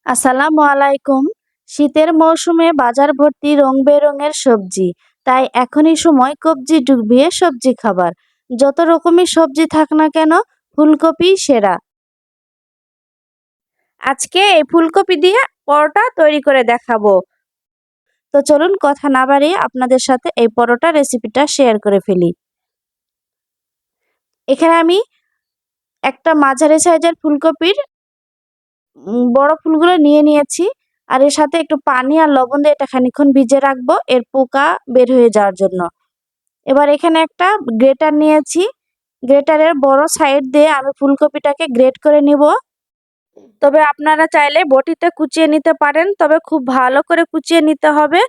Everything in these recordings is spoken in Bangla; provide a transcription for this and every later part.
আসসালামু আলাইকুম। শীতের মৌসুমে বাজার ভর্তি রং-বেরঙের সবজি। তাই এখনই সময় কবজি ডুবিয়ে সবজি খাবার। যত রকমের সবজি থাক না কেন, ফুলকপি সেরা। আজকে এই ফুলকপি দিয়ে পরোটা তৈরি করে দেখাবো। তো চলুন কথা না বাড়িয়ে আপনাদের সাথে এই পরোটা রেসিপিটা শেয়ার করে ফেলি। এখানে আমি একটা মাঝারি সাইজের ফুলকপির বড় ফুলগুলো নিয়ে নিয়েছি। আর এর সাথে একটু পানি আর লবণ দিয়ে এটা খানিকক্ষণ ভিজিয়ে রাখবো এর পোকা বের হয়ে যাওয়ার জন্য। এবার এখানে একটা গ্রেটার নিয়েছি। গ্রেটারের বড় সাইড দিয়ে আমি ফুলকপিটাকে গ্রেট করে নিব। তবে আপনারা চাইলে বটিতে কুচিয়ে নিতে পারেন, তবে খুব ভালো করে কুচিয়ে নিতে হবে।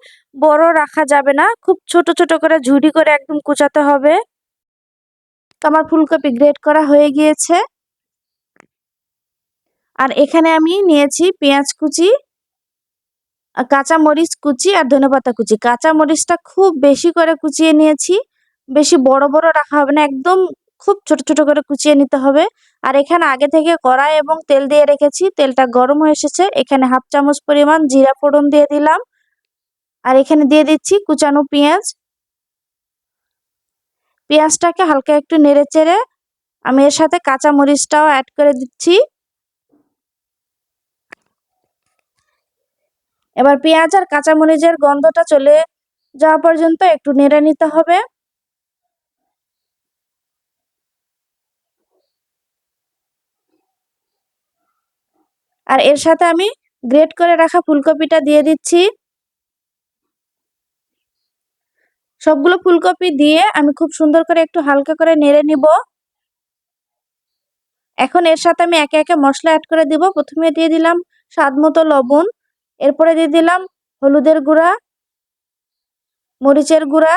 বড় রাখা যাবে না, খুব ছোট ছোট করে ঝুড়ি করে একদম কুচাতে হবে। তো আমার ফুলকপি গ্রেট করা হয়ে গিয়েছে। আর এখানে আমি নিয়েছি পেঁয়াজ কুচি, কাঁচা মরিচ কুচি আর ধনেপাতা কুচি। কাঁচা মরিচটা খুব বেশি করে কুচিয়ে নিয়েছি, বেশি বড় বড় রাখা হবে না, একদম খুব ছোট ছোট করে কুচিয়ে নিতে হবে। আর এখানে আগে থেকে কড়াই এবং তেল দিয়ে রেখেছি, তেলটা গরম হয়ে এসেছে। এখানে হাফ চামচ পরিমাণ জিরা ফোড়ন দিয়ে দিলাম। আর এখানে দিয়ে দিচ্ছি কুচানো পেঁয়াজ। পেঁয়াজটাকে হালকা একটু নেড়ে চেড়ে আমি এর সাথে কাঁচা মরিচটাও অ্যাড করে দিচ্ছি। এবার পেঁয়াজ আর কাঁচা মরিচের গন্ধটা চলে যাওয়া পর্যন্ত একটু নেড়ে নিতে হবে। আর এর সাথে আমি গ্রেট করে রাখা ফুলকপিটা দিয়ে দিচ্ছি। সবগুলো ফুলকপি দিয়ে আমি খুব সুন্দর করে একটু হালকা করে নেড়ে নিব। এখন এর সাথে আমি একে একে মশলা অ্যাড করে দিব। প্রথমে দিয়ে দিলাম স্বাদ মতো লবণ, এরপরে দিয়ে দিলাম হলুদের গুঁড়া, মরিচের গুঁড়া,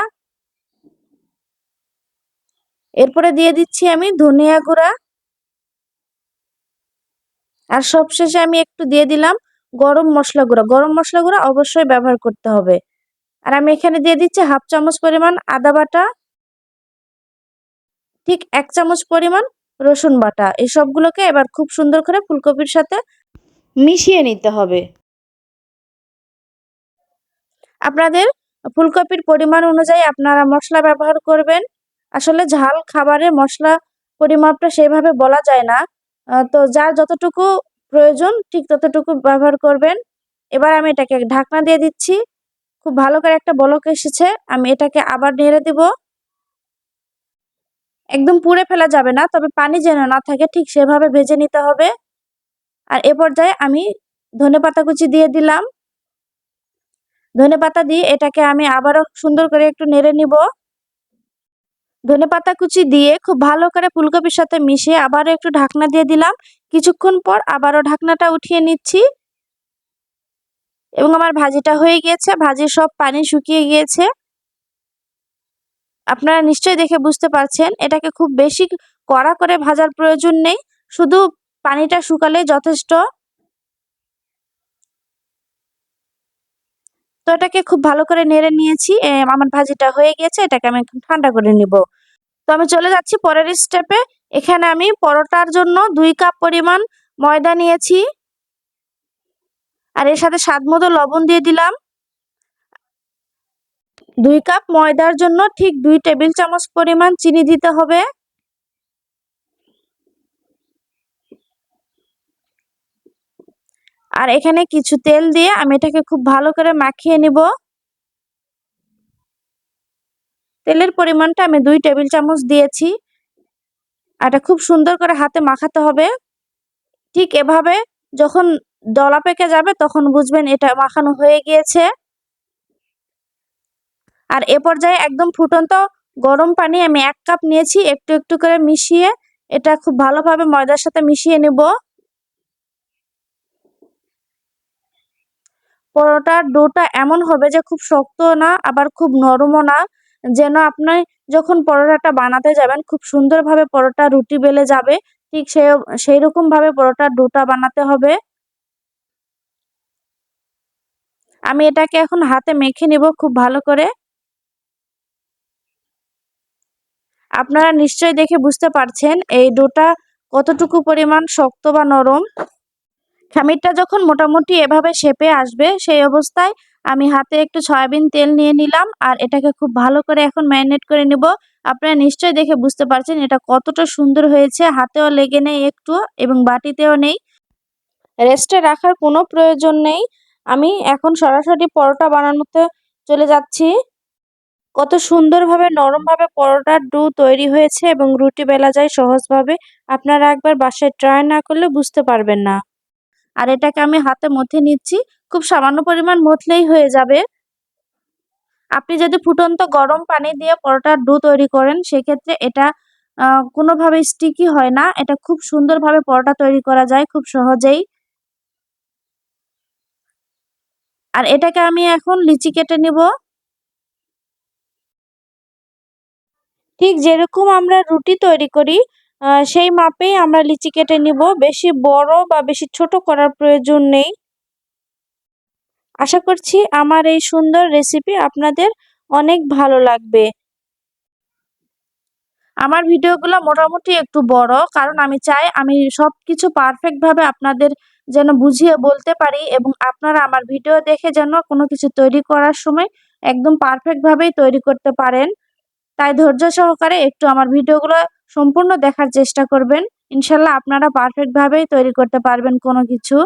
এরপরে দিয়ে দিচ্ছি আমি ধনিয়া গুঁড়া, আর সবশেষে আমি একটু দিয়ে দিলাম গরম মশলা গুঁড়া। গরম মশলা গুঁড়া অবশ্যই ব্যবহার করতে হবে। আর আমি এখানে দিয়ে দিচ্ছি হাফ চামচ পরিমাণ আদা বাটা, ঠিক 1 চামচ পরিমাণ রসুন বাটা। এই সবগুলোকে এবার খুব সুন্দর করে ফুলকপির সাথে মিশিয়ে নিতে হবে। আপনাদের ফুলকপির পরিমাণ অনুযায়ী আপনারা মশলা ব্যবহার করবেন। আসলে ঝাল খাবারে মশলা পরিমাপটা সেভাবে বলা যায় না। তো যার যতটুকু প্রয়োজন ঠিক ততটুকু ব্যবহার করবেন। এবার আমি এটাকে ঢাকনা দিয়ে দিচ্ছি। খুব ভালো করে একটা বলক এসেছে। আমি এটাকে আবার নেড়ে দিব। একদম পুড়ে ফেলা যাবে না, তবে পানি যেন না থাকে ঠিক সেভাবে ভেজে নিতে হবে। আর এ পর্যায়ে আমি ধনেপাতা কুচি দিয়ে দিলাম। ধনেপাতা দিয়ে এটাকে আমি আবারও সুন্দর করে একটু নেড়ে নিব। ধনেপাতা কুচি দিয়ে খুব ভালো করে ফুলকপির সাথে মিশিয়ে আবারও একটু ঢাকনা দিয়ে দিলাম। কিছুক্ষণ পর আবারও ঢাকনাটা উঠিয়ে নিচ্ছি এবং আমার ভাজিটা হয়ে গিয়েছে। ভাজির সব পানি শুকিয়ে গিয়েছে। আপনারা নিশ্চয়ই দেখে বুঝতে পারছেন এটাকে খুব বেশি কড়া করে ভাজার প্রয়োজন নেই, শুধু পানিটা শুকালেই যথেষ্ট। তো এটাকে খুব ভালো করে নেড়ে নিয়েছি। আমার ভাজিটা হয়ে গিয়েছে, এটাকে আমি এখন ঠান্ডা করে নিব। তো আমি চলে যাচ্ছি পরের স্টেপে। এখানে আমি পরোটার জন্য 2 কাপ পরিমাণ ময়দা নিয়েছি। আর এর সাথে স্বাদমতো লবণ দিয়ে দিলাম। 2 কাপ ময়দার জন্য ঠিক 2 টেবিল চামচ পরিমাণ চিনি দিতে হবে। আর এখানে কিছু তেল দিয়ে আমি এটাকে খুব ভালো করে মাখিয়ে নিব। তেলের পরিমাণটা আমি 2 টেবিল চামচ দিয়েছি। আর এটা খুব সুন্দর করে হাতে মাখাতে হবে। ঠিক এভাবে যখন দলা পেকে যাবে তখন বুঝবেন এটা মাখানো হয়ে গিয়েছে। আর এ পর্যায়ে একদম ফুটন্ত গরম পানি আমি 1 কাপ নিয়েছি, একটু একটু করে মিশিয়ে এটা খুব ভালোভাবে ময়দার সাথে মিশিয়ে নেব। পরোটার ডোটা এমন হবে যে খুব শক্ত না আবার খুব নরমও না, যেন আপনি যখন পরোটাটা বানাতে যাবেন খুব সুন্দরভাবে পরোটা রুটি বেলে যাবে, ঠিক সেই রকম ভাবে পরোটার ডোটা বানাতে হবে। আমি এটাকে এখন হাতে মেখে নিব খুব ভালো করে। আপনারা নিশ্চয়ই দেখে বুঝতে পারছেন এই ডোটা কতটুকু পরিমাণ শক্ত বা নরম। খামিরটা যখন মোটামুটি এভাবে শেপে আসবে সেই অবস্থায় আমি হাতে একটু সয়াবিন তেল নিয়ে নিলাম আর এটাকে খুব ভালো করে এখন ম্যারিনেট করে নিব। আপনারা নিশ্চয়ই দেখে বুঝতে পারছেন এটা কতটা সুন্দর হয়েছে, হাতেও লেগে নেই একটু এবং বাটিতেও নেই। রেস্টে রাখার কোনো প্রয়োজন নেই। আমি এখন সরাসরি পরোটা বানানোতে চলে যাচ্ছি। কত সুন্দরভাবে নরমভাবে পরোটার ডো তৈরি হয়েছে এবং রুটি বেলা যায় সহজভাবে। আপনারা একবার বাসায় ট্রাই না করলে বুঝতে পারবেন না। আর এটাকে আমি হাতে মথে নিচ্ছি, খুব সামান্য পরিমাণ মথলেই হয়ে যাবে। আপনি যদি ফুটন্ত গরম পানি দিয়ে পরোটার ডো তৈরি করেন সেক্ষেত্রে এটা কোনোভাবে স্টিকি হয় না। এটা খুব সুন্দরভাবে পরোটা তৈরি করা যায় খুব সহজেই। আর এটাকে আমি এখন লিচি কেটে নিব। ঠিক যেরকম আমরা রুটি তৈরি করি সেই মাপেই আমরা লিচি কেটে নিব। বেশি বড় বা বেশি ছোট করার প্রয়োজন নেই। আশা করছি আমার এই সুন্দর রেসিপি আপনাদের অনেক ভালো লাগবে। আমার ভিডিওগুলো মোটামুটি একটু বড়, কারণ আমি চাই আমি সবকিছু পারফেক্ট ভাবে আপনাদের যেন বুঝিয়ে বলতে পারি এবং আপনারা আমার ভিডিও দেখে যেন কোনো কিছু তৈরি করার সময় একদম পারফেক্ট ভাবেই তৈরি করতে পারেন। তাই ধৈর্য সহকারে একটু আমার ভিডিওগুলো সম্পূর্ণ দেখার চেষ্টা করবেন। ইনশাল্লাহ আপনারা পারফেক্ট ভাবেই তৈরি করতে পারবেন কোনো কিছু।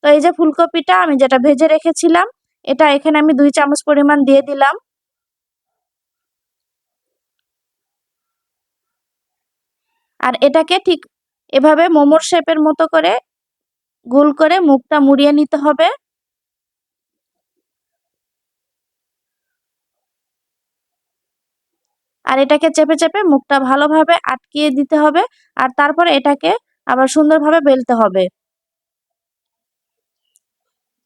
তো এই যে ফুলকপিটা আমি যেটা ভেজে রেখেছিলাম, এটা এখানে আমি 2 চামচ পরিমাণ দিয়ে দিলাম। আর এটাকে ঠিক এভাবে মোমোর শেপের মতো করে গোল করে মুখটা মুড়িয়ে নিতে হবে। আর এটাকে চেপে চেপে মুখটা ভালোভাবে আটকিয়ে দিতে হবে। আর তারপরে এটাকে আবার সুন্দরভাবে বেলতে হবে।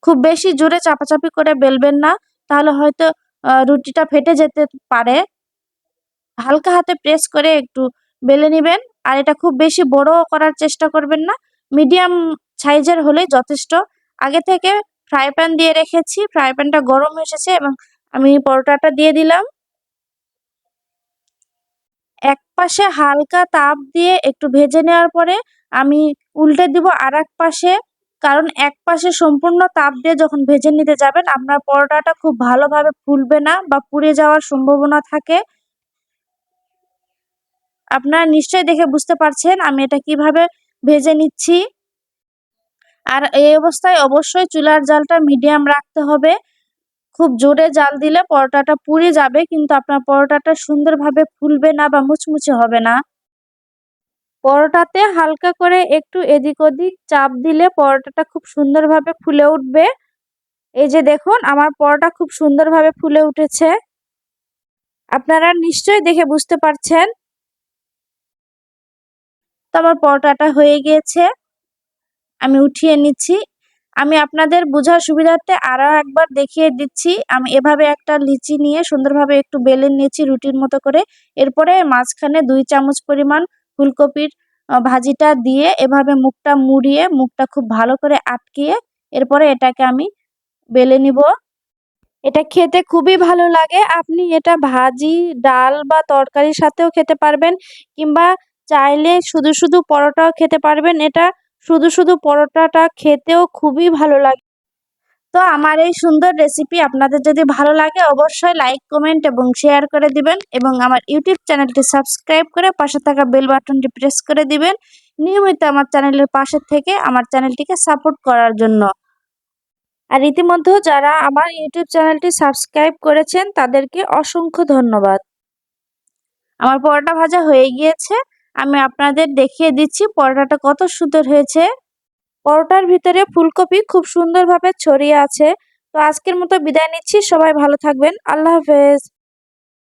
খুব বেশি জোরে চাপাচাপি করে বেলবেন না, তাহলে হয়তো রুটিটা ফেটে যেতে পারে। হালকা হাতে প্রেস করে একটু বেলে নিবেন। আর এটা খুব বেশি বড় করার চেষ্টা করবেন না, মিডিয়াম সাইজের হলেই যথেষ্ট। আগে থেকে ফ্রাই প্যান দিয়ে রেখেছি, ফ্রাই প্যানটা গরম এসেছে এবং আমি পরোটাটা দিয়ে দিলাম। এক পাশে হালকা তাপ দিয়ে একটু ভেজে নেওয়ার পরে আমি উল্টে দিব আর এক পাশে। কারণ এক পাশে সম্পূর্ণ তাপ দিয়ে যখন ভেজে নিতে যাবেন আপনার পরোটাটা খুব ভালোভাবে ফুলবে না বা পুড়ে যাওয়ার সম্ভাবনা থাকে। আপনারা নিশ্চয়ই দেখে বুঝতে পারছেন আমি এটা কিভাবে ভেজে নিচ্ছি। আর এই অবস্থায় অবশ্যই চুলার জালটা মিডিয়াম রাখতে হবে। খুব জোরে জাল দিলে পরোটাটা পুড়ে যাবে, কিন্তু আপনার পরোটাটা সুন্দরভাবে ফুলবে না বা মুচমুচে হবে না। পরোটাতে হালকা করে একটু এদিক ওদিক চাপ দিলে পরোটাটা খুব সুন্দরভাবে ফুলে উঠবে। এই যে দেখুন আমার পরোটা খুব সুন্দরভাবে ফুলে উঠেছে। আপনারা নিশ্চয়ই দেখে বুঝতে পারছেন। তো আমার পরোটাটা হয়ে গিয়েছে, আমি উঠিয়ে নিচ্ছি। আমি আপনাদের বোঝার সুবিধার্থে আরো একবার দেখিয়ে দিচ্ছি। আমি এভাবে একটা লিচি নিয়ে সুন্দরভাবে একটু বেলে নিয়েছি রুটির মতো করে। এরপরে মাঝখানে 2 চামচ পরিমাণ ফুলকপির ভাজিটা দিয়ে এভাবে মুখটা মুড়িয়ে মুখটা খুব ভালো করে আটকিয়ে এরপরে এটাকে আমি বেলে নিব। এটা খেতে খুবই ভালো লাগে। আপনি এটা ভাজি, ডাল বা তরকারির সাথেও খেতে পারবেন, কিংবা চাইলে শুধু শুধু পরোটাও খেতে পারবেন। এটা শুধু শুধু পরোটাটা খেতেও খুবই ভালো লাগে। তো আমার এই সুন্দর রেসিপি আপনাদের যদি ভালো লাগে অবশ্যই লাইক, কমেন্ট এবং শেয়ার করে দিবেন এবং আমার ইউটিউব চ্যানেলটি সাবস্ক্রাইব করে পাশে থাকা বেল বাটনটি প্রেস করে দিবেন নিয়মিত আমার চ্যানেলের পাশে থেকে আমার চ্যানেলটিকে সাপোর্ট করার জন্য। আর ইতিমধ্যে যারা আমার ইউটিউব চ্যানেলটি সাবস্ক্রাইব করেছেন তাদেরকে অসংখ্য ধন্যবাদ। আমার পরোটা ভাজা হয়ে গিয়েছে, আমি আপনাদের দেখিয়ে দিচ্ছি পরোটাটা কত সুন্দর হয়েছে। পরোটার ভিতরে ফুলকপি খুব সুন্দরভাবে ছড়িয়ে আছে। তো আজকের মতো বিদায় নিচ্ছি, সবাই ভালো থাকবেন, আল্লাহ হাফেজ।